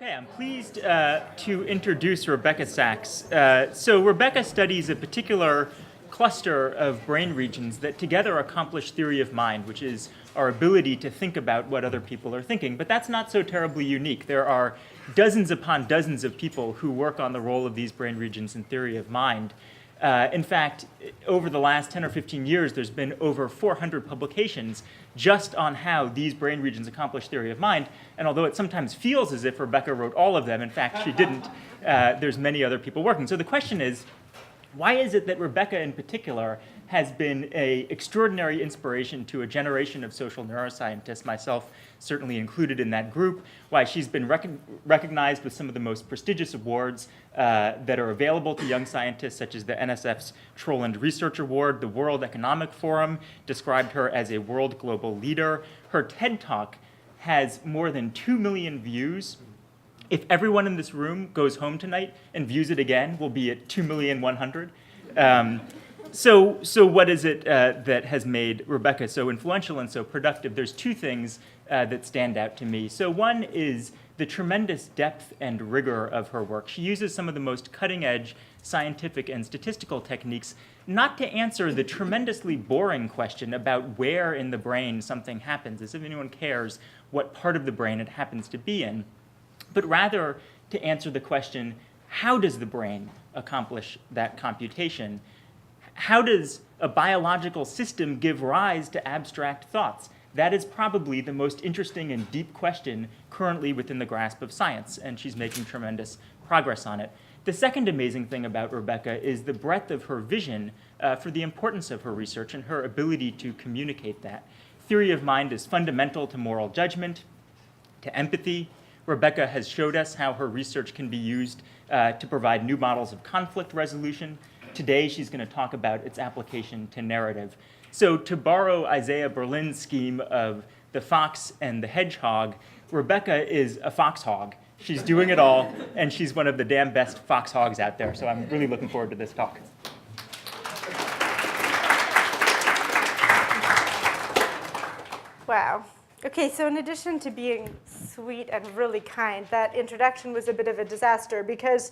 Okay, I'm pleased to introduce Rebecca Saxe. So Rebecca studies a particular cluster of brain regions that together accomplish theory of mind, which is our ability to think about what other people are thinking. But that's not so terribly unique. There are dozens upon dozens of people who work on the role of these brain regions in theory of mind. In fact, over the last 10 or 15 years, there's been over 400 publications just on how these brain regions accomplish theory of mind. And although it sometimes feels as if Rebecca wrote all of them, in fact, she didn't. There's many other people working. So the question is, why is it that Rebecca in particular has been an extraordinary inspiration to a generation of social neuroscientists, myself certainly included in that group, why she's been recognized with some of the most prestigious awards that are available to young scientists, such as the NSF's Troland Research Award. The World Economic Forum described her as a world global leader. Her TED Talk has more than 2 million views. If everyone in this room goes home tonight and views it again, we'll be at 2,100,000. So what is it that has made Rebecca so influential and so productive? There's two things that stand out to me. So one is the tremendous depth and rigor of her work. She uses some of the most cutting-edge scientific and statistical techniques not to answer the tremendously boring question about where in the brain something happens, as if anyone cares what part of the brain it happens to be in, but rather to answer the question, how does the brain accomplish that computation? How does a biological system give rise to abstract thoughts? That is probably the most interesting and deep question currently within the grasp of science, and she's making tremendous progress on it. The second amazing thing about Rebecca is the breadth of her vision for the importance of her research and her ability to communicate that. Theory of mind is fundamental to moral judgment, to empathy. Rebecca has showed us how her research can be used to provide new models of conflict resolution. Today, she's going to talk about its application to narrative. So to borrow Isaiah Berlin's scheme of the fox and the hedgehog, Rebecca is a foxhog. She's doing it all, and she's one of the damn best foxhogs out there. So I'm really looking forward to this talk. Wow. Okay, so in addition to being sweet and really kind, that introduction was a bit of a disaster because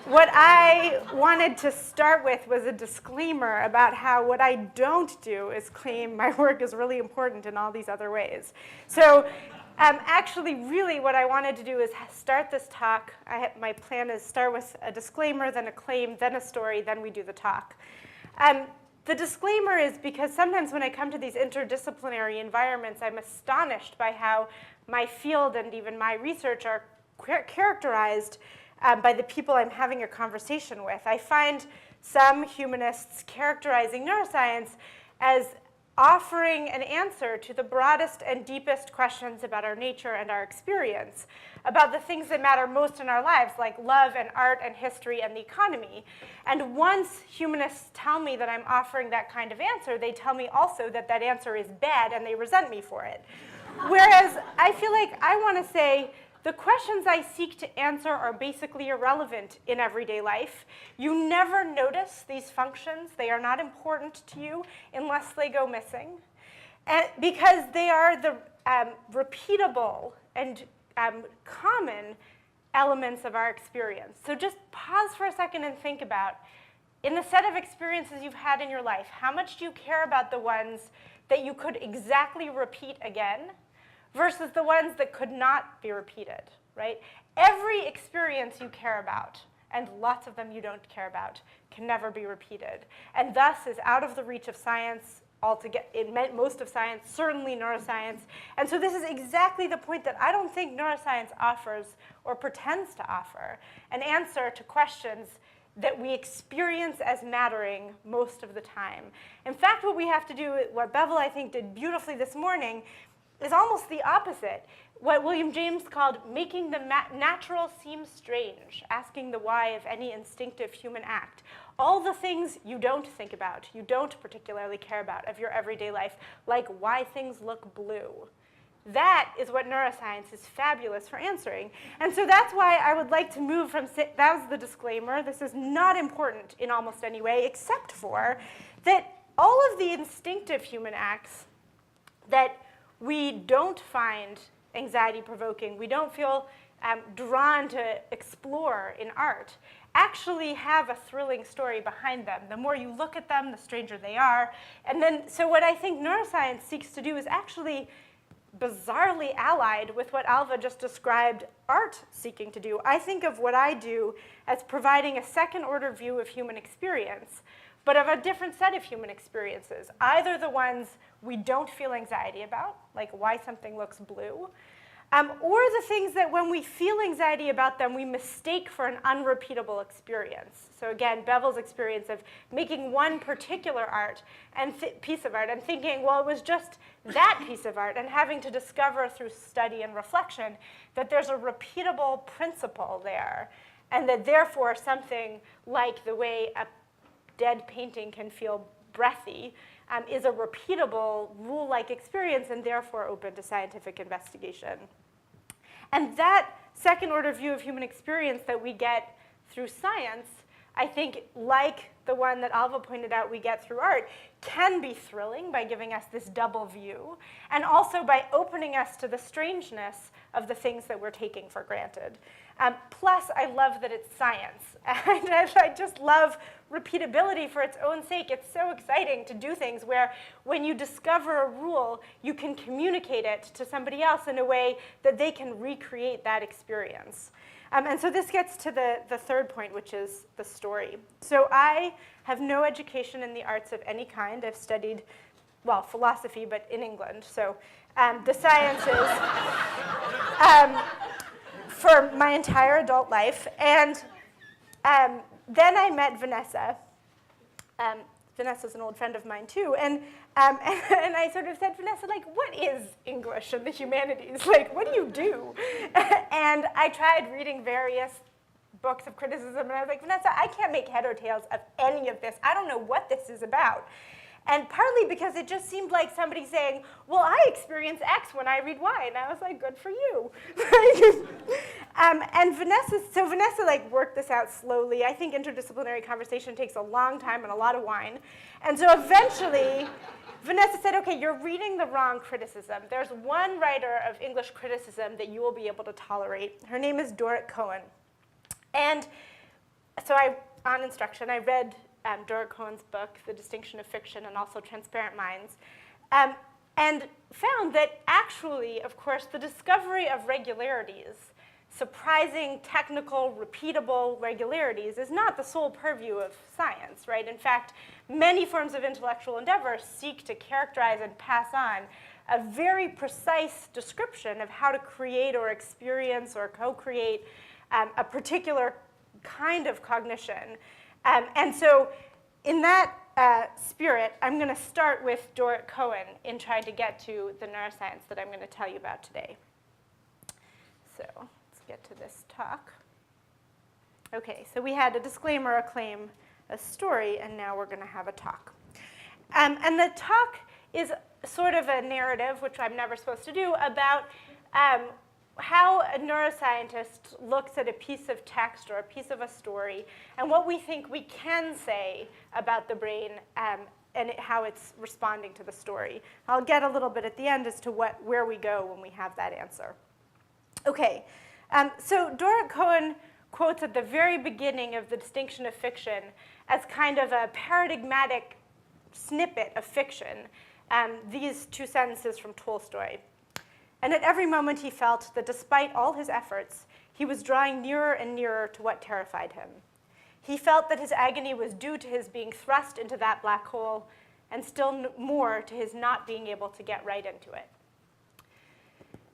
what I wanted to start with was a disclaimer about how what I don't do is claim my work is really important in all these other ways. So actually, really what I wanted to do is start this talk. My plan is start with a disclaimer, then a claim, then a story, then we do the talk. The disclaimer is because sometimes when I come to these interdisciplinary environments, I'm astonished by how my field and even my research are characterized by the people I'm having a conversation with. I find some humanists characterizing neuroscience as offering an answer to the broadest and deepest questions about our nature and our experience, about the things that matter most in our lives, like love and art and history and the economy. And once humanists tell me that I'm offering that kind of answer, they tell me also that that answer is bad and they resent me for it. Whereas I feel like I want to say, the questions I seek to answer are basically irrelevant in everyday life. You never notice these functions. They are not important to you unless they go missing. And because they are the repeatable and common elements of our experience. So just pause for a second and think about, in the set of experiences you've had in your life, how much do you care about the ones that you could exactly repeat again versus the ones that could not be repeated, right? Every experience you care about, and lots of them you don't care about, can never be repeated, and thus is out of the reach of science altogether. It meant most of science, certainly neuroscience. And so this is exactly the point that I don't think neuroscience offers or pretends to offer, an answer to questions that we experience as mattering most of the time. In fact, what we have to do, what Bevil, I think, did beautifully this morning, is almost the opposite. What William James called making the natural seem strange, asking the why of any instinctive human act. All the things you don't think about, you don't particularly care about of your everyday life, like why things look blue. That is what neuroscience is fabulous for answering. And so that's why I would like to move from, that was the disclaimer, this is not important in almost any way, except for that all of the instinctive human acts that we don't find anxiety-provoking, we don't feel drawn to explore in art, actually have a thrilling story behind them. The more you look at them, the stranger they are. And then, so what I think neuroscience seeks to do is actually bizarrely allied with what Alva just described art seeking to do. I think of what I do as providing a second-order view of human experience, but of a different set of human experiences, either the ones we don't feel anxiety about, like why something looks blue, or the things that when we feel anxiety about them, we mistake for an unrepeatable experience. So again, Bevil's experience of making one particular art and piece of art and thinking, well, it was just that piece of art, and having to discover through study and reflection that there's a repeatable principle there, and that therefore something like the way a dead painting can feel breathy is a repeatable, rule-like experience and therefore open to scientific investigation. And that second-order view of human experience that we get through science, I think, like the one that Alva pointed out we get through art, can be thrilling by giving us this double view, and also by opening us to the strangeness of the things that we're taking for granted. Plus, I love that it's science. And I just love repeatability for its own sake. It's so exciting to do things where when you discover a rule, you can communicate it to somebody else in a way that they can recreate that experience. And so this gets to the third point, which is the story. So I have no education in the arts of any kind. I've studied, well, philosophy, but in England. So the sciences for my entire adult life. And then I met Vanessa. Vanessa's an old friend of mine, too. And I sort of said, Vanessa, like, what is English and the humanities? Like, what do you do? And I tried reading various books of criticism, and I was like, Vanessa, I can't make head or tails of any of this. I don't know what this is about. And partly because it just seemed like somebody saying, well, I experience X when I read Y. And I was like, good for you. And Vanessa like worked this out slowly. I think interdisciplinary conversation takes a long time and a lot of wine. And so eventually, Vanessa said, okay, you're reading the wrong criticism. There's one writer of English criticism that you will be able to tolerate. Her name is Dorrit Cohen. And so on instruction, I read Dorrit Cohen's book, The Distinction of Fiction, and also Transparent Minds, and found that actually, of course, the discovery of regularities, surprising, technical, repeatable regularities, is not the sole purview of science, right? In fact, many forms of intellectual endeavor seek to characterize and pass on a very precise description of how to create or experience or co-create a particular kind of cognition. And so in that spirit, I'm going to start with Dorrit Cohen in trying to get to the neuroscience that I'm going to tell you about today. So let's get to this talk. OK, so we had a disclaimer, a claim, a story, and now we're going to have a talk. And the talk is sort of a narrative, which I'm never supposed to do, about how a neuroscientist looks at a piece of text or a piece of a story and what we think we can say about the brain and how it's responding to the story. I'll get a little bit at the end as to where we go when we have that answer. OK, so Dorrit Cohen quotes at the very beginning of The Distinction of Fiction as kind of a paradigmatic snippet of fiction, these two sentences from Tolstoy. And at every moment he felt that despite all his efforts, he was drawing nearer and nearer to what terrified him. He felt that his agony was due to his being thrust into that black hole, and still more to his not being able to get right into it.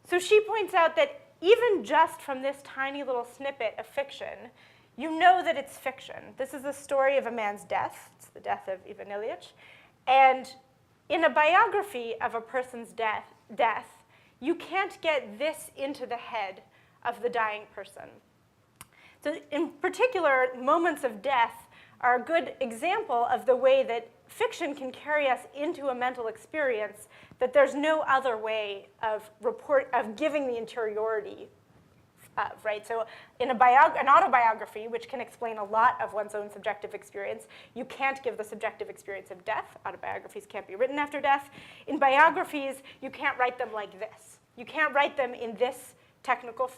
So she points out that even just from this tiny little snippet of fiction, you know that it's fiction. This is the story of a man's death. It's the death of Ivan Ilyich. And in a biography of a person's death, you can't get this into the head of the dying person. So in particular, moments of death are a good example of the way that fiction can carry us into a mental experience that there's no other way of giving the interiority of, right? So in an autobiography, which can explain a lot of one's own subjective experience, you can't give the subjective experience of death. Autobiographies can't be written after death. In biographies, you can't write them like this. You can't write them in this technical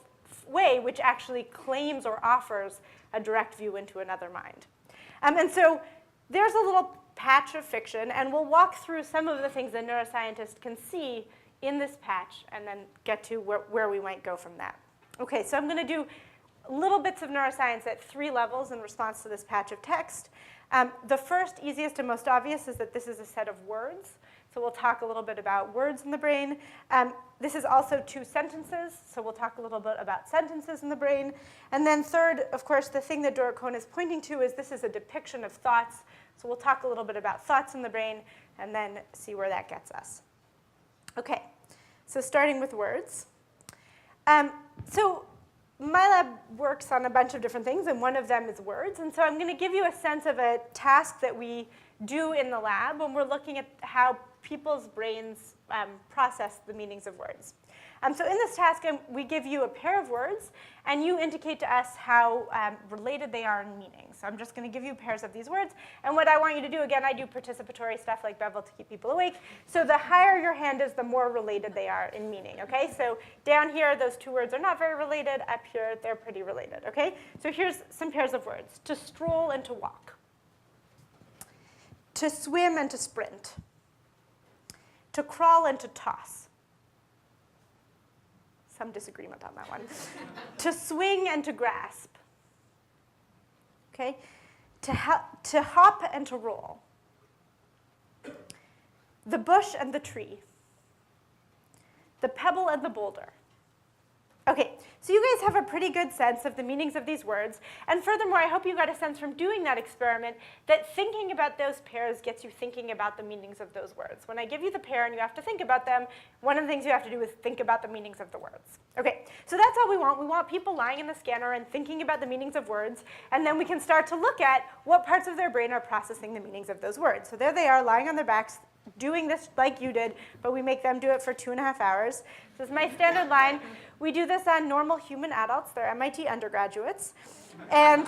way, which actually claims or offers a direct view into another mind. And so there's a little patch of fiction, and we'll walk through some of the things that neuroscientists can see in this patch and then get to where we might go from that. Okay, so I'm going to do little bits of neuroscience at 3 levels in response to this patch of text. The first, easiest, and most obvious is that this is a set of words. So we'll talk a little bit about words in the brain. This is also 2 sentences, so we'll talk a little bit about sentences in the brain. And then third, of course, the thing that Dora Cohn is pointing to is this is a depiction of thoughts. So we'll talk a little bit about thoughts in the brain and then see where that gets us. Okay, so starting with words. So my lab works on a bunch of different things, and one of them is words. And so I'm going to give you a sense of a task that we do in the lab when we're looking at how people's brains process the meanings of words. So in this task, we give you a pair of words, and you indicate to us how related they are in meaning. So I'm just going to give you pairs of these words. And what I want you to do, again, I do participatory stuff like Bevil to keep people awake. So the higher your hand is, the more related they are in meaning, okay? So down here, those 2 words are not very related. Up here, they're pretty related, okay? So here's some pairs of words: to stroll and to walk, to swim and to sprint, to crawl and to toss. Some disagreement on that one. To swing and to grasp. Okay? To hop and to roll. The bush and the tree. The pebble and the boulder. Okay, so you guys have a pretty good sense of the meanings of these words. And furthermore, I hope you got a sense from doing that experiment that thinking about those pairs gets you thinking about the meanings of those words. When I give you the pair and you have to think about them, one of the things you have to do is think about the meanings of the words. Okay, so that's all we want. We want people lying in the scanner and thinking about the meanings of words, and then we can start to look at what parts of their brain are processing the meanings of those words. So there they are, lying on their backs, doing this like you did, but we make them do it for 2.5 hours. This is my standard line. We do this on normal human adults. They're MIT undergraduates. And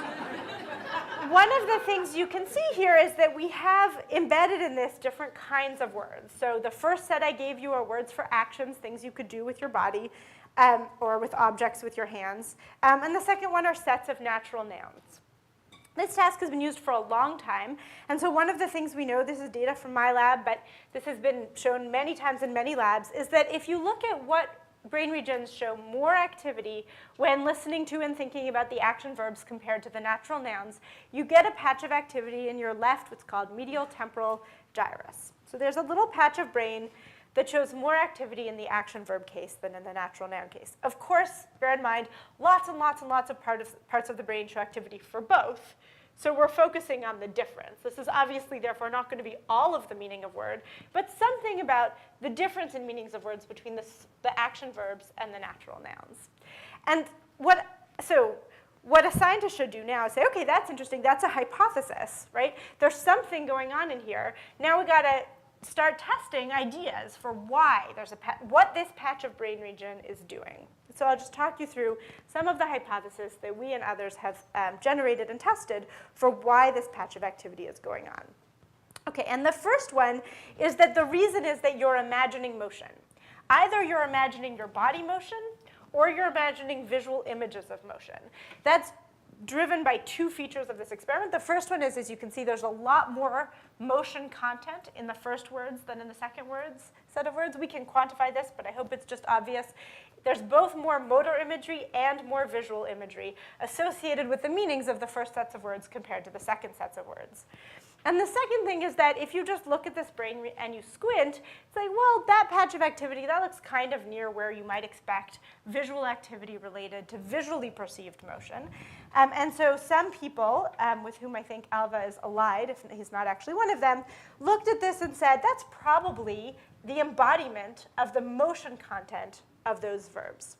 one of the things you can see here is that we have embedded in this different kinds of words. So the first set I gave you are words for actions, things you could do with your body or with objects with your hands. And the second one are sets of natural nouns. This task has been used for a long time, and so one of the things we know, this is data from my lab, but this has been shown many times in many labs, is that if you look at what brain regions show more activity when listening to and thinking about the action verbs compared to the natural nouns, you get a patch of activity in your left, what's called medial temporal gyrus. So there's a little patch of brain that shows more activity in the action verb case than in the natural noun case. Of course, bear in mind, lots and lots and lots of parts of the brain show activity for both. So we're focusing on the difference. This is obviously, therefore, not going to be all of the meaning of word, but something about the difference in meanings of words between the action verbs and the natural nouns. And what a scientist should do now is say, okay, that's interesting. That's a hypothesis, right? There's something going on in here. Now we got to start testing ideas for why there's what this patch of brain region is doing. So I'll just talk you through some of the hypotheses that we and others have generated and tested for why this patch of activity is going on. Okay, and the first one is that the reason is that you're imagining motion. Either you're imagining your body motion or you're imagining visual images of motion. That's driven by 2 features of this experiment. The first one is, as you can see, there's a lot more motion content in the first words than in the second set of words. We can quantify this, but I hope it's just obvious. There's both more motor imagery and more visual imagery associated with the meanings of the first sets of words compared to the second sets of words. And the second thing is that if you just look at this brain and you squint, it's like, well, that patch of activity, that looks kind of near where you might expect visual activity related to visually perceived motion. And so some people, with whom I think Alva is allied, if he's not actually one of them, looked at this and said, that's probably the embodiment of the motion content of those verbs,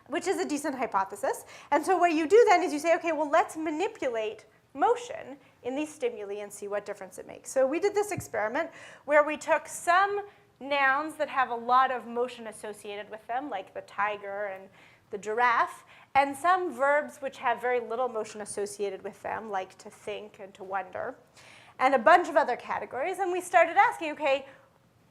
which is a decent hypothesis. And so what you do then is you say, okay, well, let's manipulate motion in these stimuli and see what difference it makes. So we did this experiment where we took some nouns that have a lot of motion associated with them, like the tiger and the giraffe, and some verbs which have very little motion associated with them, like to think and to wonder, and a bunch of other categories. And we started asking, okay,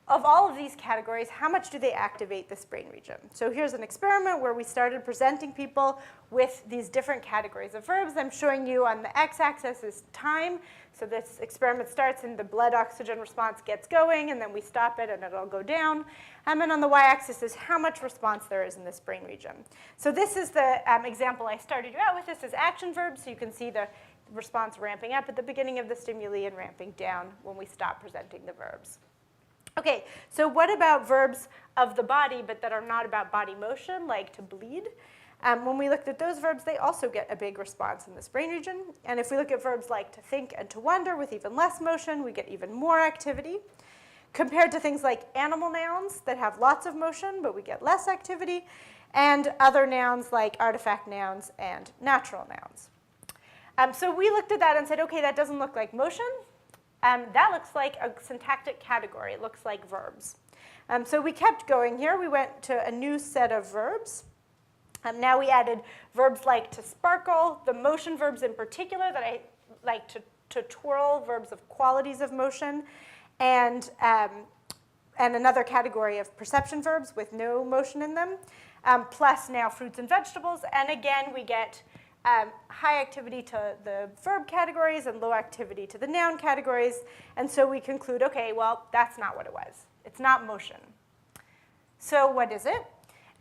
of all of these categories, how much do they activate this brain region? So here's an experiment where we started presenting people with these different categories of verbs. I'm showing you on the x-axis is time. So this experiment starts and the blood oxygen response gets going, and then we stop it and it'll go down. And on the y-axis is how much response there is in this brain region. So this is the example I started you out with. This is action verbs, so you can see the response ramping up at the beginning of the stimuli and ramping down when we stop presenting the verbs. Okay, so what about verbs of the body but that are not about body motion, like to bleed? When we looked at those verbs, they also get a big response in this brain region. And if we look at verbs like to think and to wonder with even less motion, we get even more activity. Compared to things like animal nouns that have lots of motion, but we get less activity, and other nouns like artifact nouns and natural nouns. So we looked at that and said, okay, that doesn't look like motion. That looks like a syntactic category. It looks like verbs. So we kept going here. We went to a new set of verbs. Now we added verbs like to sparkle, the motion verbs in particular that I like to twirl, verbs of qualities of motion, and another category of perception verbs with no motion in them, plus now fruits and vegetables. And again, we get high activity to the verb categories and low activity to the noun categories. And so we conclude, okay, well, that's not what it was. It's not motion. So what is it?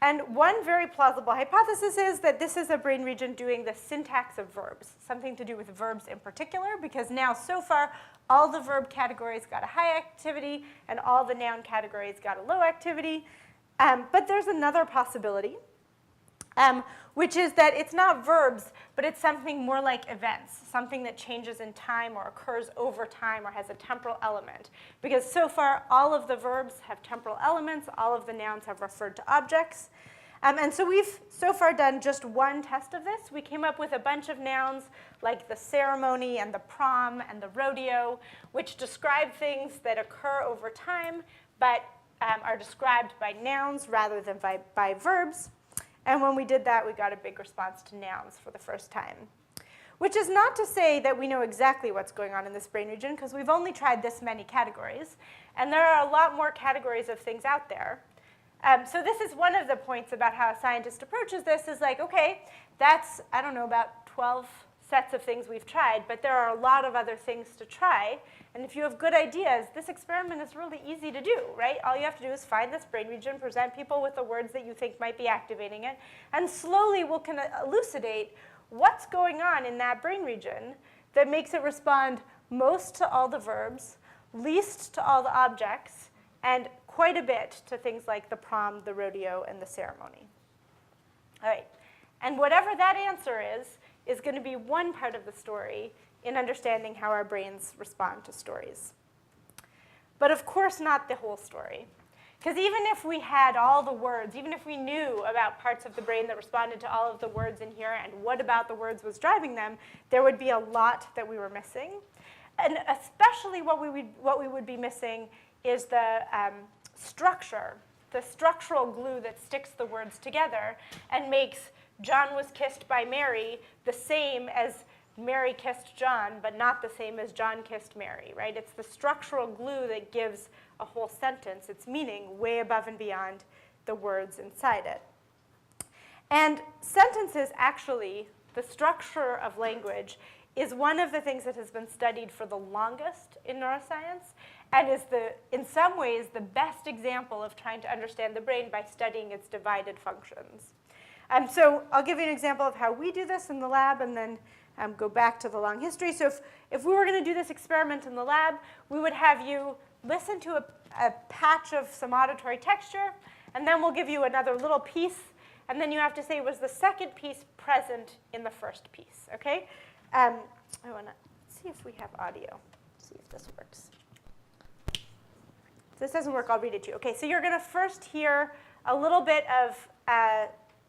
And one very plausible hypothesis is that this is a brain region doing the syntax of verbs, something to do with verbs in particular, because now so far all the verb categories got a high activity and all the noun categories got a low activity. But there's another possibility, which is that it's not verbs, but it's something more like events, something that changes in time or occurs over time or has a temporal element. Because so far, all of the verbs have temporal elements. All of the nouns have referred to objects. And so we've so far done just one test of this. We came up with a bunch of nouns like the ceremony and the prom and the rodeo, which describe things that occur over time, but are described by nouns rather than by verbs. And when we did that, we got a big response to nouns for the first time. Which is not to say that we know exactly what's going on in this brain region, because we've only tried this many categories. And there are a lot more categories of things out there. So this is one of the points about how a scientist approaches this is like, okay, that's, I don't know, about 12 sets of things we've tried, but there are a lot of other things to try. And if you have good ideas, this experiment is really easy to do, right? All you have to do is find this brain region, present people with the words that you think might be activating it, and slowly we'll kind of elucidate what's going on in that brain region that makes it respond most to all the verbs, least to all the objects, and quite a bit to things like the prom, the rodeo, and the ceremony. All right, and whatever that answer is going to be one part of the story in understanding how our brains respond to stories. But of course not the whole story. Because even if we had all the words, even if we knew about parts of the brain that responded to all of the words in here and what about the words was driving them, there would be a lot that we were missing. And especially what we would be missing is the structure, the structural glue that sticks the words together and makes John was kissed by Mary the same as Mary kissed John, but not the same as John kissed Mary, right? It's the structural glue that gives a whole sentence its meaning way above and beyond the words inside it. And sentences, actually, the structure of language, is one of the things that has been studied for the longest in neuroscience and is, in some ways, the best example of trying to understand the brain by studying its divided functions. So I'll give you an example of how we do this in the lab and then go back to the long history. So if we were going to do this experiment in the lab, we would have you listen to a patch of some auditory texture, and then we'll give you another little piece, and then you have to say, was the second piece present in the first piece, okay? I want to see if we have audio, see if this works. If this doesn't work, I'll read it to you. Okay, so you're going to first hear a little bit of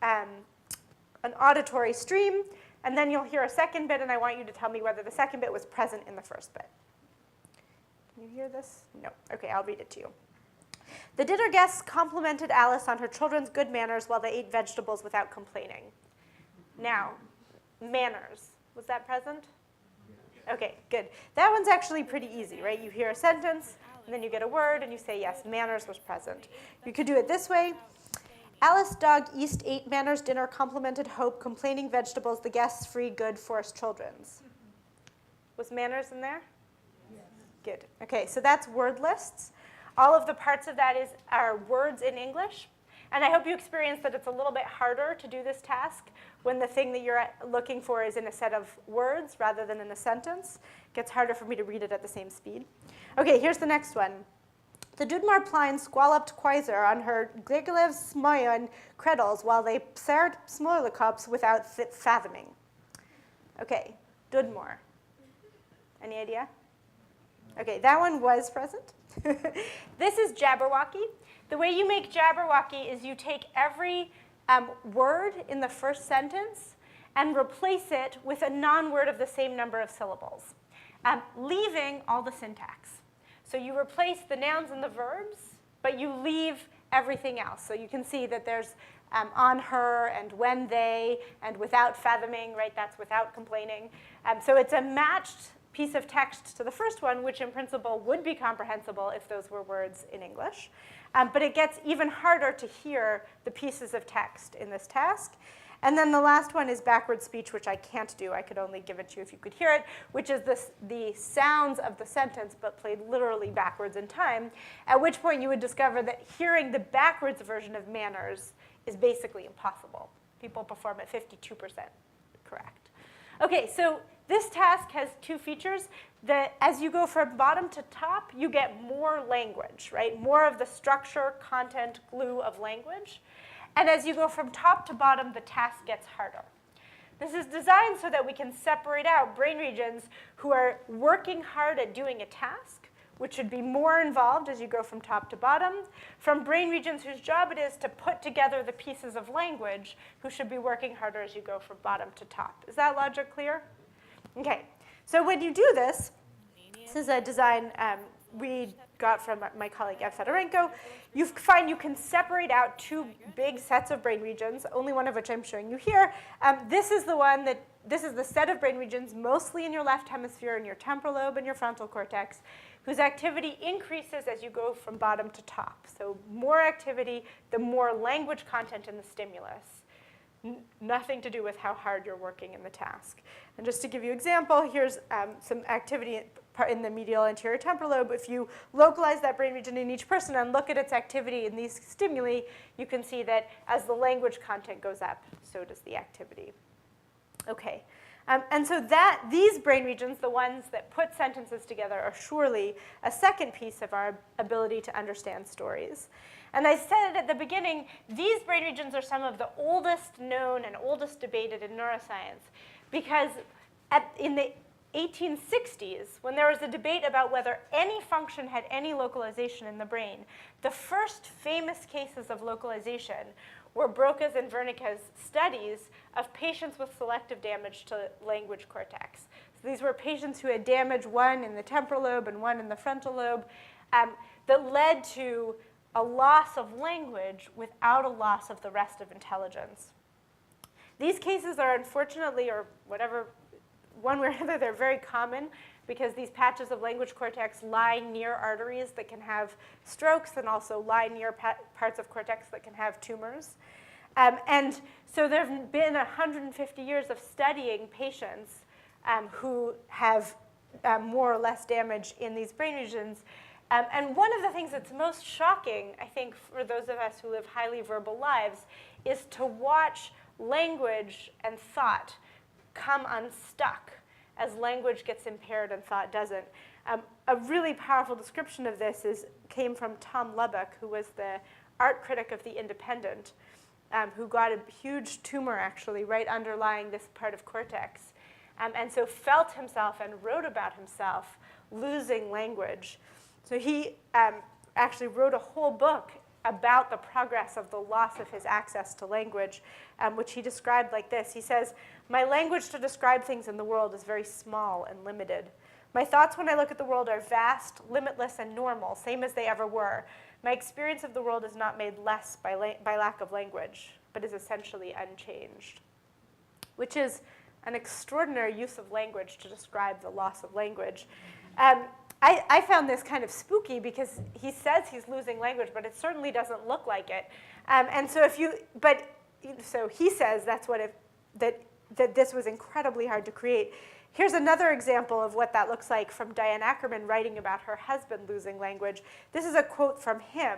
an auditory stream, and then you'll hear a second bit, and I want you to tell me whether the second bit was present in the first bit. Can you hear this? No. Okay, I'll read it to you. The dinner guests complimented Alice on her children's good manners while they ate vegetables without complaining. Now, manners. Was that present? Okay, good. That one's actually pretty easy, right? You hear a sentence, And then you get a word, and you say, yes, manners was present. You could do it this way. Alice dog east ate manners dinner complimented hope complaining vegetables the guests free good forced children's. Was manners in there? Yes. Good. Okay, so that's word lists. All of the parts of that are words in English. And I hope you experience that it's a little bit harder to do this task when the thing that you're looking for is in a set of words rather than in a sentence. It gets harder for me to read it at the same speed. Okay, here's the next one. The Dudmar Plein squalloped Quaiser on her Gligilev Smoyon credles while they psared Smolikops without fathoming. Okay, Dudmore. Any idea? Okay, that one was present. This is Jabberwocky. The way you make Jabberwocky is you take every word in the first sentence and replace it with a non-word of the same number of syllables, leaving all the syntax. So you replace the nouns and the verbs, but you leave everything else. So you can see that there's on her and when they and without fathoming, right? That's without complaining. So it's a matched piece of text to the first one, which in principle would be comprehensible if those were words in English. But it gets even harder to hear the pieces of text in this task. And then the last one is backward speech, which I can't do. I could only give it to you if you could hear it, which is the sounds of the sentence, but played literally backwards in time, at which point you would discover that hearing the backwards version of manners is basically impossible. People perform at 52% correct. Okay, so this task has two features. As you go from bottom to top, you get more language, right? More of the structure, content, glue of language. And as you go from top to bottom, the task gets harder. This is designed so that we can separate out brain regions who are working hard at doing a task, which should be more involved as you go from top to bottom, from brain regions whose job it is to put together the pieces of language, who should be working harder as you go from bottom to top. Is that logic clear? Okay, so when you do this, this is a design we got from my colleague Ev Fedorenko. You find you can separate out two big sets of brain regions, only one of which I'm showing you here. This is the set of brain regions mostly in your left hemisphere, in your temporal lobe and your frontal cortex, whose activity increases as you go from bottom to top. So more activity, the more language content in the stimulus. Nothing to do with how hard you're working in the task. And just to give you an example, here's some activity in the medial anterior temporal lobe. If you localize that brain region in each person and look at its activity in these stimuli, you can see that as the language content goes up, so does the activity. Okay, and so these brain regions, the ones that put sentences together, are surely a second piece of our ability to understand stories. And I said it at the beginning, these brain regions are some of the oldest known and oldest debated in neuroscience, because in the 1860s, when there was a debate about whether any function had any localization in the brain, the first famous cases of localization were Broca's and Wernicke's studies of patients with selective damage to language cortex. So these were patients who had damage, one in the temporal lobe and one in the frontal lobe, that led to a loss of language without a loss of the rest of intelligence. These cases are unfortunately, or whatever, one way or another, they're very common because these patches of language cortex lie near arteries that can have strokes and also lie near parts of cortex that can have tumors. And so there have been 150 years of studying patients who have more or less damage in these brain regions. And one of the things that's most shocking, I think, for those of us who live highly verbal lives, is to watch language and thought come unstuck as language gets impaired and thought doesn't. A really powerful description of this came from Tom Lubbock, who was the art critic of The Independent, who got a huge tumor, actually, right underlying this part of cortex, and so felt himself and wrote about himself losing language. So he actually wrote a whole book about the progress of the loss of his access to language, which he described like this. He says, "My language to describe things in the world is very small and limited. My thoughts when I look at the world are vast, limitless, and normal, same as they ever were. My experience of the world is not made less by lack of language, but is essentially unchanged," which is an extraordinary use of language to describe the loss of language. I found this kind of spooky because he says he's losing language, but it certainly doesn't look like it. And so so he says that this was incredibly hard to create. Here's another example of what that looks like from Diane Ackerman writing about her husband losing language. This is a quote from him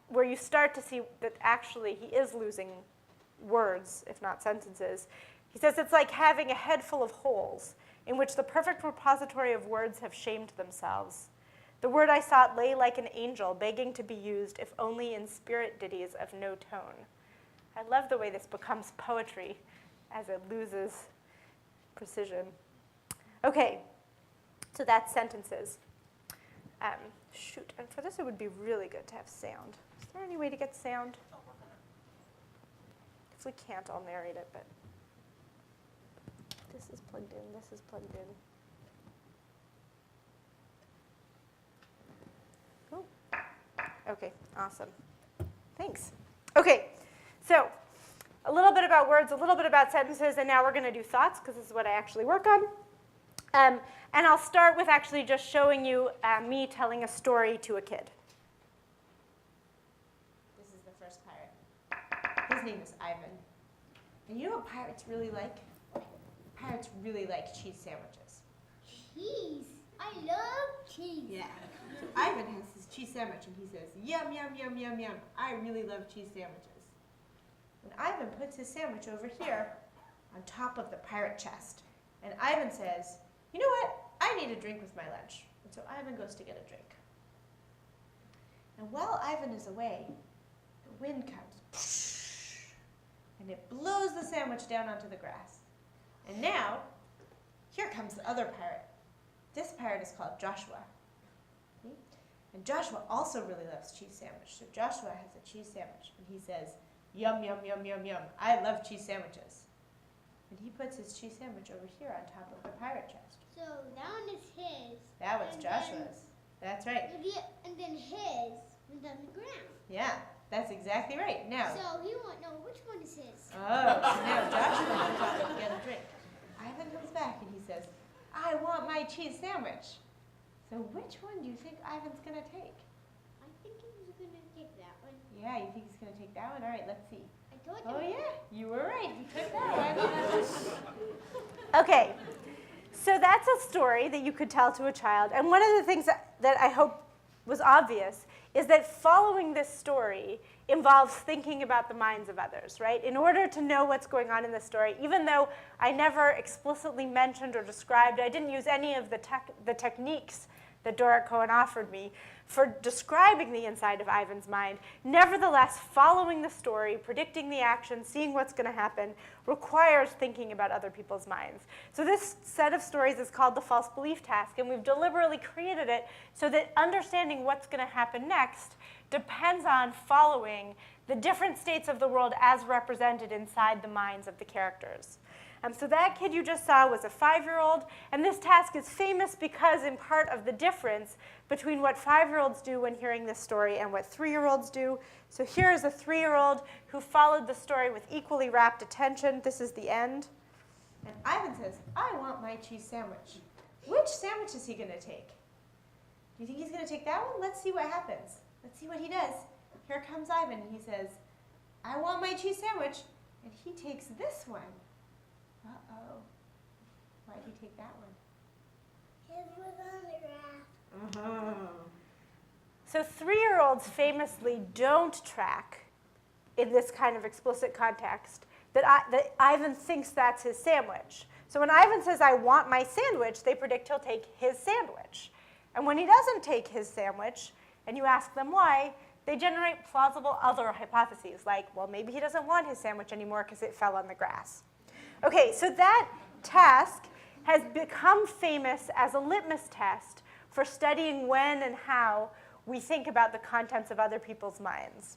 where you start to see that actually he is losing words, if not sentences. He says, it's like having a head full of holes in which the perfect repository of words have shamed themselves. The word I sought lay like an angel, begging to be used, if only in spirit ditties of no tone. I love the way this becomes poetry as it loses precision. Okay, so that's sentences. Shoot, and for this it would be really good to have sound. Is there any way to get sound? If we can't, I'll narrate it, but this is plugged in, this is plugged in. Oh, okay, awesome. Thanks. Okay, so a little bit about words, a little bit about sentences, and now we're going to do thoughts, because this is what I actually work on. And I'll start with actually just showing you me telling a story to a kid. This is the first pirate. His name is Ivan. And you know what pirates really like? Pirates really like cheese sandwiches. Cheese. I love cheese. Yeah. So Ivan has his cheese sandwich, and he says, yum, yum, yum, yum, yum. I really love cheese sandwiches. And Ivan puts his sandwich over here on top of the pirate chest. And Ivan says, you know what? I need a drink with my lunch. And so Ivan goes to get a drink. And while Ivan is away, the wind comes, and it blows the sandwich down onto the grass. And now, here comes the other pirate. This pirate is called Joshua. And Joshua also really loves cheese sandwich. So Joshua has a cheese sandwich, and he says, yum, yum, yum, yum, yum. I love cheese sandwiches. And he puts his cheese sandwich over here on top of the pirate chest. So that one is his. That was Joshua's. That's right. And then his was on the ground. Yeah, that's exactly right. Now. So he won't know which one is his. Oh, so now Joshua comes out to get a drink. Ivan comes back and he says, I want my cheese sandwich. So which one do you think Ivan's going to take? I think he's going to take that one. Yeah, you think he's going to take that one? All right, let's see. I told Oh, you. yeah, you were right. He took that one. Okay, so that's a story that you could tell to a child. And one of the things that I hope was obvious is that following this story involves thinking about the minds of others, right? In order to know what's going on in the story, even though I never explicitly mentioned or described, I didn't use any of the techniques that Dora Cohen offered me for describing the inside of Ivan's mind. Nevertheless, following the story, predicting the action, seeing what's going to happen, requires thinking about other people's minds. So this set of stories is called the false belief task, and we've deliberately created it so that understanding what's going to happen next depends on following the different states of the world as represented inside the minds of the characters. So that kid you just saw was a 5-year-old, and this task is famous because in part of the difference between what 5-year-olds do when hearing this story and what 3-year-olds do. So here is a 3-year-old who followed the story with equally rapt attention. This is the end. And Ivan says, I want my cheese sandwich. Which sandwich is he going to take? Do you think he's going to take that one? Let's see what happens. Let's see what he does. Here comes Ivan, and he says, I want my cheese sandwich. And he takes this one. Uh-oh. Why'd he take that one? His was on the grass. So 3-year-olds famously don't track, in this kind of explicit context, that Ivan thinks that's his sandwich. So when Ivan says, I want my sandwich, they predict he'll take his sandwich. And when he doesn't take his sandwich, and you ask them why, they generate plausible other hypotheses, like, well, maybe he doesn't want his sandwich anymore because it fell on the grass. Okay, so that task has become famous as a litmus test for studying when and how we think about the contents of other people's minds.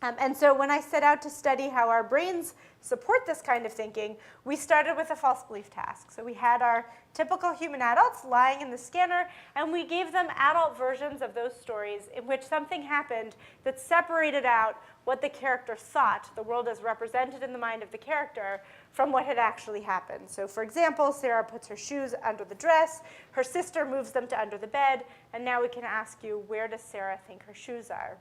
And so when I set out to study how our brains support this kind of thinking, we started with a false belief task. So we had our typical human adults lying in the scanner, and we gave them adult versions of those stories in which something happened that separated out what the character thought, the world as represented in the mind of the character, from what had actually happened. So for example, Sarah puts her shoes under the dress, her sister moves them to under the bed, and now we can ask you, where does Sarah think her shoes are?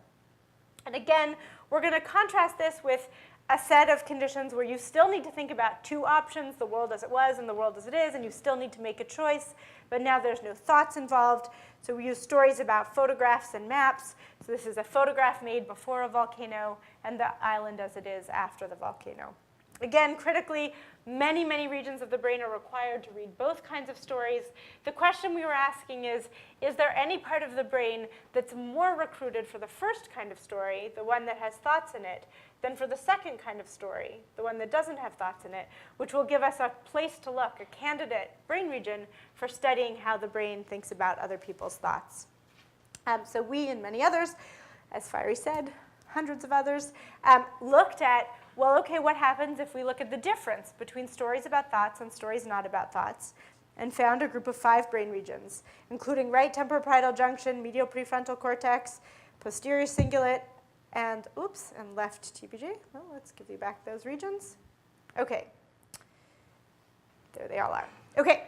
And again, we're going to contrast this with a set of conditions where you still need to think about two options, the world as it was and the world as it is, and you still need to make a choice, but now there's no thoughts involved. So we use stories about photographs and maps. So this is a photograph made before a volcano and the island as it is after the volcano. Again, critically, many, many regions of the brain are required to read both kinds of stories. The question we were asking is there any part of the brain that's more recruited for the first kind of story, the one that has thoughts in it, than for the second kind of story, the one that doesn't have thoughts in it, which will give us a place to look, a candidate brain region for studying how the brain thinks about other people's thoughts. So we and many others, as Fiery said, hundreds of others, looked at, well, okay, what happens if we look at the difference between stories about thoughts and stories not about thoughts, and found a group of 5 brain regions, including right temporoparietal junction, medial prefrontal cortex, posterior cingulate, and left TPG. Well, let's give you back those regions. Okay. There they all are. Okay.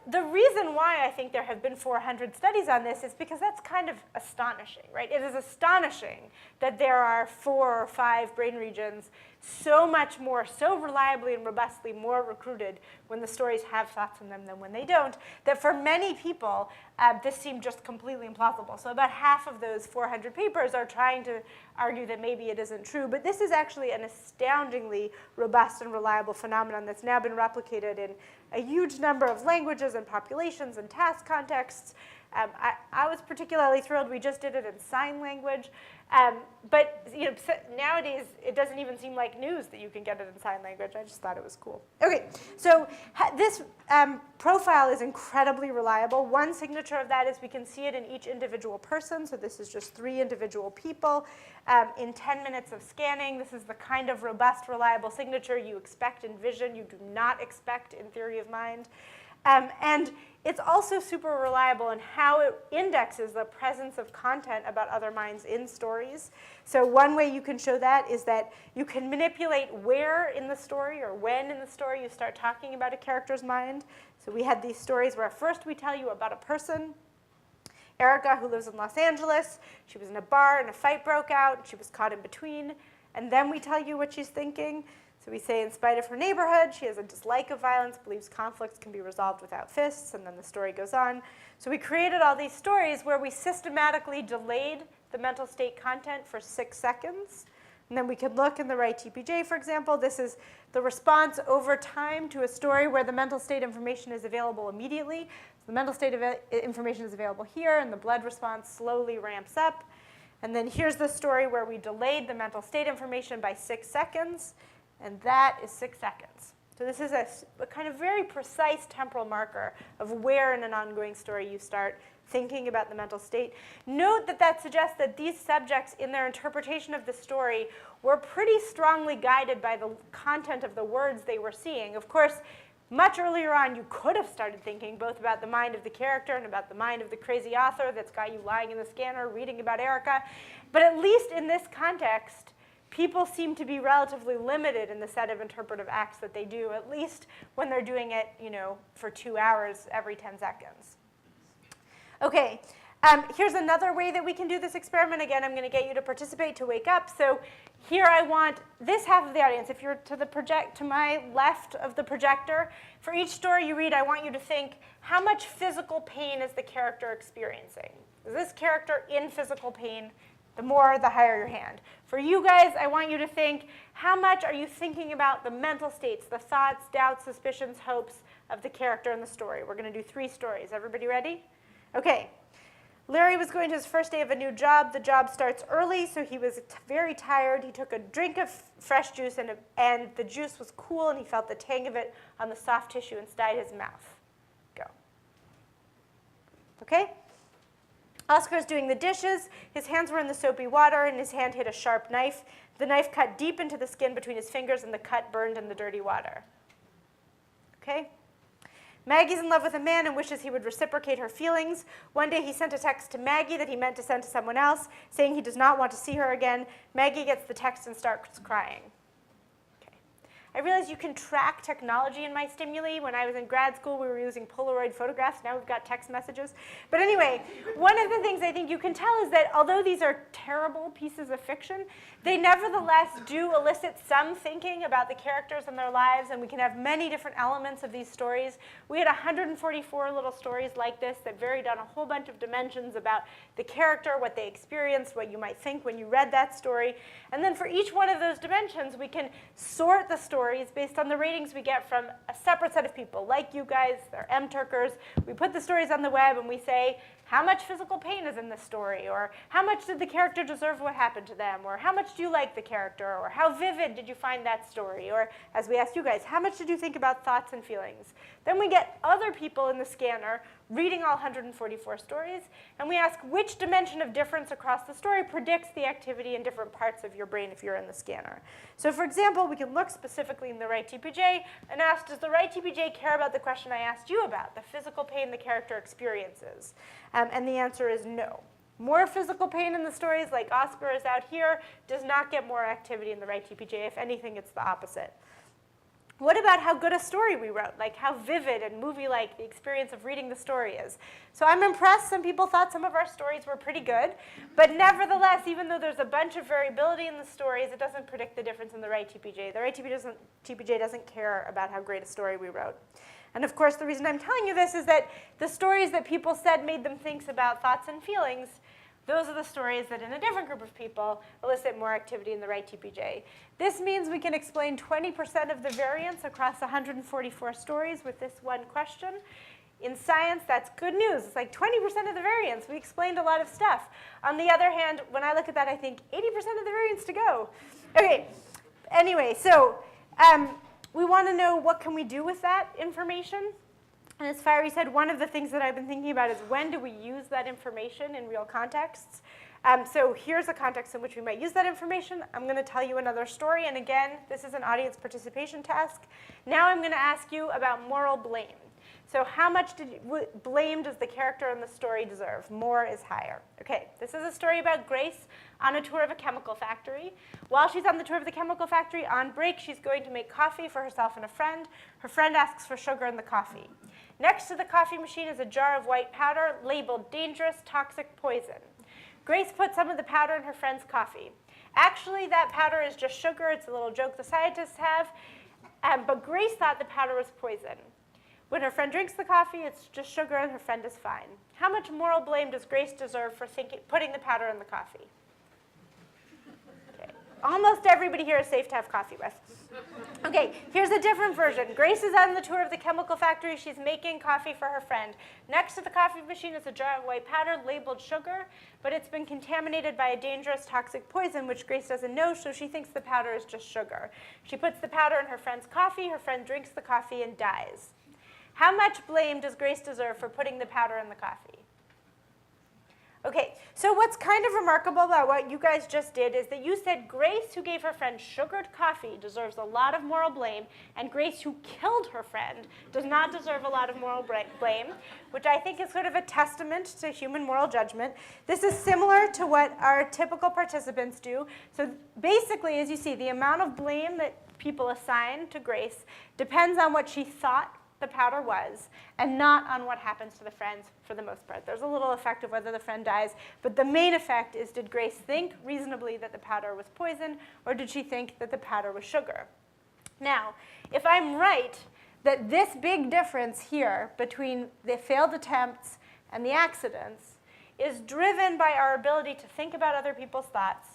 The reason why I think there have been 400 studies on this is because that's kind of astonishing, right? It is astonishing that there are 4 or 5 brain regions so much more, so reliably and robustly more recruited when the stories have thoughts in them than when they don't, that for many people, this seemed just completely implausible. So about half of those 400 papers are trying to argue that maybe it isn't true, but this is actually an astoundingly robust and reliable phenomenon that's now been replicated in a huge number of languages and populations and task contexts. I was particularly thrilled. We just did it in sign language. But nowadays, it doesn't even seem like news that you can get it in sign language. I just thought it was cool. OK, so this profile is incredibly reliable. One signature of that is we can see it in each individual person. So this is just 3 individual people in 10 minutes of scanning. This is the kind of robust, reliable signature you expect in vision. You do not expect in theory of mind. And it's also super reliable in how it indexes the presence of content about other minds in stories. So one way you can show that is that you can manipulate where in the story or when in the story you start talking about a character's mind. So we had these stories where first we tell you about a person, Erica, who lives in Los Angeles. She was in a bar and a fight broke out. She was caught in between. And then we tell you what she's thinking. So we say, in spite of her neighborhood, she has a dislike of violence, believes conflicts can be resolved without fists, and then the story goes on. So we created all these stories where we systematically delayed the mental state content for 6 seconds. And then we could look in the right TPJ, for example. This is the response over time to a story where the mental state information is available immediately. So the mental state information is available here, and the blood response slowly ramps up. And then here's the story where we delayed the mental state information by 6 seconds. And that is 6 seconds. So this is a kind of very precise temporal marker of where in an ongoing story you start thinking about the mental state. Note that that suggests that these subjects, in their interpretation of the story, were pretty strongly guided by the content of the words they were seeing. Of course, much earlier on, you could have started thinking both about the mind of the character and about the mind of the crazy author that's got you lying in the scanner reading about Erica. But at least in this context, people seem to be relatively limited in the set of interpretive acts that they do, at least when they're doing it, for 2 hours every 10 seconds. OK, here's another way that we can do this experiment. Again, I'm going to get you to participate to wake up. So here I want this half of the audience. If you're to my left of the projector, for each story you read, I want you to think, how much physical pain is the character experiencing? Is this character in physical pain? The more, the higher your hand. For you guys, I want you to think, how much are you thinking about the mental states, the thoughts, doubts, suspicions, hopes of the character in the story? We're going to do 3 stories. Everybody ready? OK. Larry was going to his first day of a new job. The job starts early, so he was very tired. He took a drink of fresh juice, and the juice was cool, and he felt the tang of it on the soft tissue inside his mouth. Go. OK? Oscar's doing the dishes. His hands were in the soapy water, and his hand hit a sharp knife. The knife cut deep into the skin between his fingers, and the cut burned in the dirty water. Okay? Maggie's in love with a man and wishes he would reciprocate her feelings. One day he sent a text to Maggie that he meant to send to someone else, saying he does not want to see her again. Maggie gets the text and starts crying. I realize you can track technology in my stimuli. When I was in grad school, we were using Polaroid photographs. Now we've got text messages. But anyway, one of the things I think you can tell is that although these are terrible pieces of fiction, they nevertheless do elicit some thinking about the characters and their lives, and we can have many different elements of these stories. We had 144 little stories like this that varied on a whole bunch of dimensions about the character, what they experienced, what you might think when you read that story. And then for each one of those dimensions, we can sort the stories based on the ratings we get from a separate set of people, like you guys, they're M-Turkers. We put the stories on the web and we say, how much physical pain is in this story? Or how much did the character deserve what happened to them? Or how much do you like the character? Or how vivid did you find that story? Or as we asked you guys, how much did you think about thoughts and feelings? Then we get other people in the scanner reading all 144 stories, and we ask which dimension of difference across the story predicts the activity in different parts of your brain if you're in the scanner. So for example, we can look specifically in the right TPJ and ask, does the right TPJ care about the question I asked you about, the physical pain the character experiences? And the answer is no. More physical pain in the stories, like Oscar is out here, does not get more activity in the right TPJ. If anything, it's the opposite. What about how good a story we wrote? Like how vivid and movie-like the experience of reading the story is. So I'm impressed. Some people thought some of our stories were pretty good. But nevertheless, even though there's a bunch of variability in the stories, it doesn't predict the difference in the right TPJ. The right TPJ doesn't care about how great a story we wrote. And of course, the reason I'm telling you this is that the stories that people said made them think about thoughts and feelings, those are the stories that in a different group of people elicit more activity in the right TPJ. This means we can explain 20% of the variance across 144 stories with this one question. In science, that's good news. It's like 20% of the variance. We explained a lot of stuff. On the other hand, when I look at that, I think 80% of the variance to go. Okay, anyway, so we want to know what can we do with that information. And as Fiery said, one of the things that I've been thinking about is when do we use that information in real contexts? So here's a context in which we might use that information. I'm going to tell you another story. And again, this is an audience participation task. Now I'm going to ask you about moral blame. So how much blame does the character in the story deserve? More is higher. Okay, this is a story about Grace on a tour of a chemical factory. While she's on the tour of the chemical factory, on break, she's going to make coffee for herself and a friend. Her friend asks for sugar in the coffee. Next to the coffee machine is a jar of white powder labeled dangerous, toxic, poison. Grace puts some of the powder in her friend's coffee. Actually, that powder is just sugar. It's a little joke the scientists have. But Grace thought the powder was poison. When her friend drinks the coffee, it's just sugar and her friend is fine. How much moral blame does Grace deserve for putting the powder in the coffee? Okay. Almost everybody here is safe to have coffee with. Okay, here's a different version. Grace is on the tour of the chemical factory. She's making coffee for her friend. Next to the coffee machine is a jar of white powder labeled sugar, but it's been contaminated by a dangerous toxic poison, which Grace doesn't know, so she thinks the powder is just sugar. She puts the powder in her friend's coffee. Her friend drinks the coffee and dies. How much blame does Grace deserve for putting the powder in the coffee? Okay, so what's kind of remarkable about what you guys just did is that you said Grace, who gave her friend sugared coffee, deserves a lot of moral blame, and Grace, who killed her friend, does not deserve a lot of moral blame, which I think is sort of a testament to human moral judgment. This is similar to what our typical participants do. So basically, as you see, the amount of blame that people assign to Grace depends on what she thought the powder was, and not on what happens to the friends for the most part. There's a little effect of whether the friend dies, but the main effect is, did Grace think reasonably that the powder was poison, or did she think that the powder was sugar? Now, if I'm right that this big difference here between the failed attempts and the accidents is driven by our ability to think about other people's thoughts,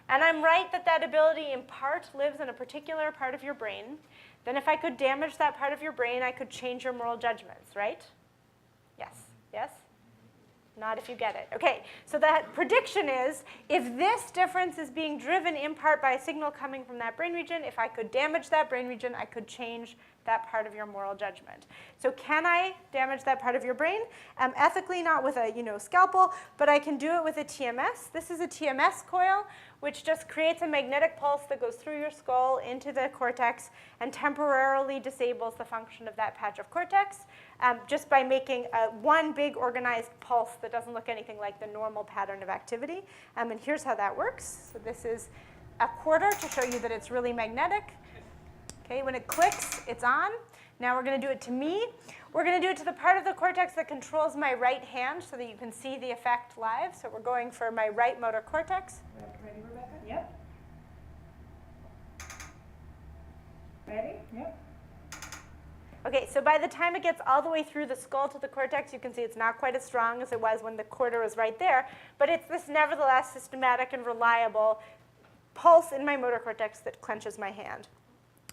and I'm right that that ability in part lives in a particular part of your brain, then if I could damage that part of your brain, I could change your moral judgments, right? Yes? Yes? Not if you get it. Okay, so that prediction is, if this difference is being driven in part by a signal coming from that brain region, if I could damage that brain region, I could change that part of your moral judgment. So can I damage that part of your brain? Ethically, not with a scalpel, but I can do it with a TMS. This is a TMS coil, which just creates a magnetic pulse that goes through your skull into the cortex and temporarily disables the function of that patch of cortex just by making one big organized pulse that doesn't look anything like the normal pattern of activity. And here's how that works. So this is a quarter to show you that it's really magnetic. Okay, when it clicks, it's on. Now we're going to do it to me. We're going to do it to the part of the cortex that controls my right hand so that you can see the effect live. So we're going for my right motor cortex. Ready, Rebecca? Yep. Ready? Yep. Okay, so by the time it gets all the way through the skull to the cortex, you can see it's not quite as strong as it was when the quarter was right there, but it's this nevertheless systematic and reliable pulse in my motor cortex that clenches my hand.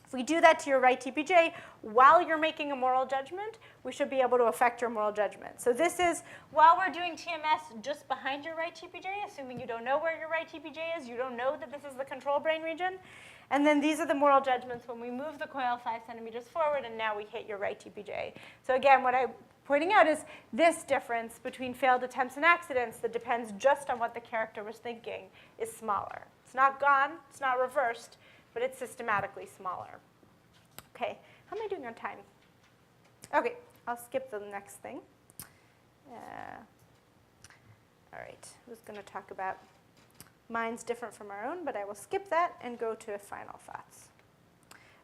If we do that to your right TPJ while you're making a moral judgment, we should be able to affect your moral judgment. So this is, while we're doing TMS just behind your right TPJ, assuming you don't know where your right TPJ is, you don't know that this is the control brain region. And then these are the moral judgments when we move the coil 5 centimeters forward, and now we hit your right TPJ. So again, what I'm pointing out is this difference between failed attempts and accidents that depends just on what the character was thinking is smaller. It's not gone, it's not reversed, but it's systematically smaller. Okay, how am I doing on time? Okay, I'll skip the next thing. All right, I was going to talk about minds different from our own, but I will skip that and go to final thoughts.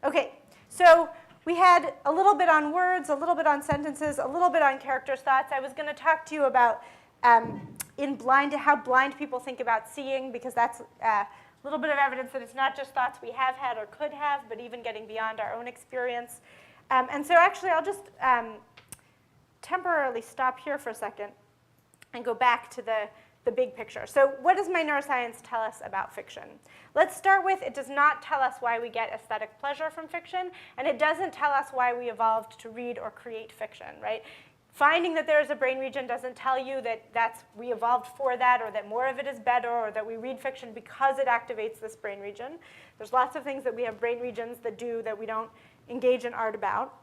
Okay, so we had a little bit on words, a little bit on sentences, a little bit on characters' thoughts. I was going to talk to you about how blind people think about seeing, because that's a little bit of evidence that it's not just thoughts we have had or could have, but even getting beyond our own experience. And so actually, I'll just temporarily stop here for a second and go back to the big picture. So what does my neuroscience tell us about fiction? Let's start with, it does not tell us why we get aesthetic pleasure from fiction, and it doesn't tell us why we evolved to read or create fiction, right? Finding that there is a brain region doesn't tell you that we evolved for that, or that more of it is better, or that we read fiction because it activates this brain region. There's lots of things that we have brain regions that do that we don't engage in art about.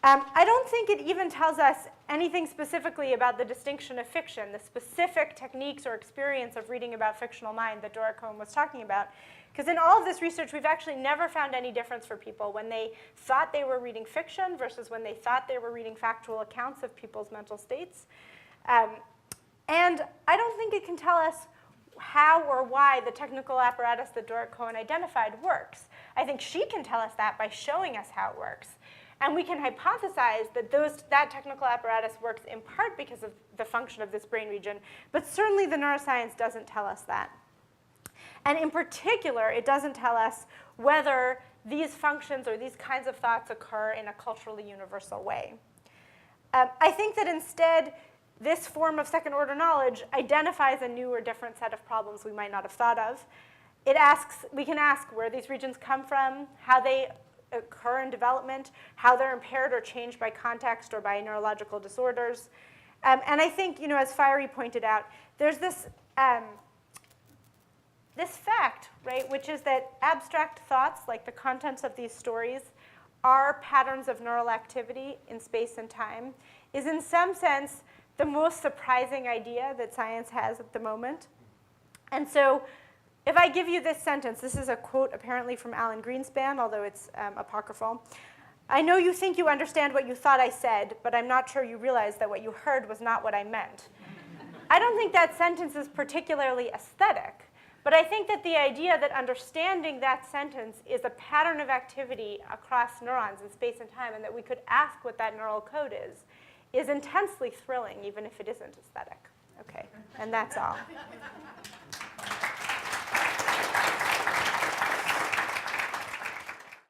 I don't think it even tells us anything specifically about the distinction of fiction, the specific techniques or experience of reading about fictional mind that Dora Cohen was talking about. Because in all of this research, we've actually never found any difference for people when they thought they were reading fiction versus when they thought they were reading factual accounts of people's mental states. And I don't think it can tell us how or why the technical apparatus that Dora Cohen identified works. I think she can tell us that by showing us how it works. And we can hypothesize that that technical apparatus works in part because of the function of this brain region, but certainly the neuroscience doesn't tell us that. And in particular, it doesn't tell us whether these functions or these kinds of thoughts occur in a culturally universal way. I think that instead, this form of second-order knowledge identifies a new or different set of problems we might not have thought of. We can ask where these regions come from, how they occur in development, how they're impaired or changed by context or by neurological disorders. And I think, as Fiery pointed out, there's this fact, right, which is that abstract thoughts, like the contents of these stories, are patterns of neural activity in space and time, is in some sense the most surprising idea that science has at the moment. And so if I give you this sentence, this is a quote apparently from Alan Greenspan, although it's apocryphal. I know you think you understand what you thought I said, but I'm not sure you realize that what you heard was not what I meant. I don't think that sentence is particularly aesthetic, but I think that the idea that understanding that sentence is a pattern of activity across neurons in space and time, and that we could ask what that neural code is intensely thrilling, even if it isn't aesthetic. Okay, and that's all.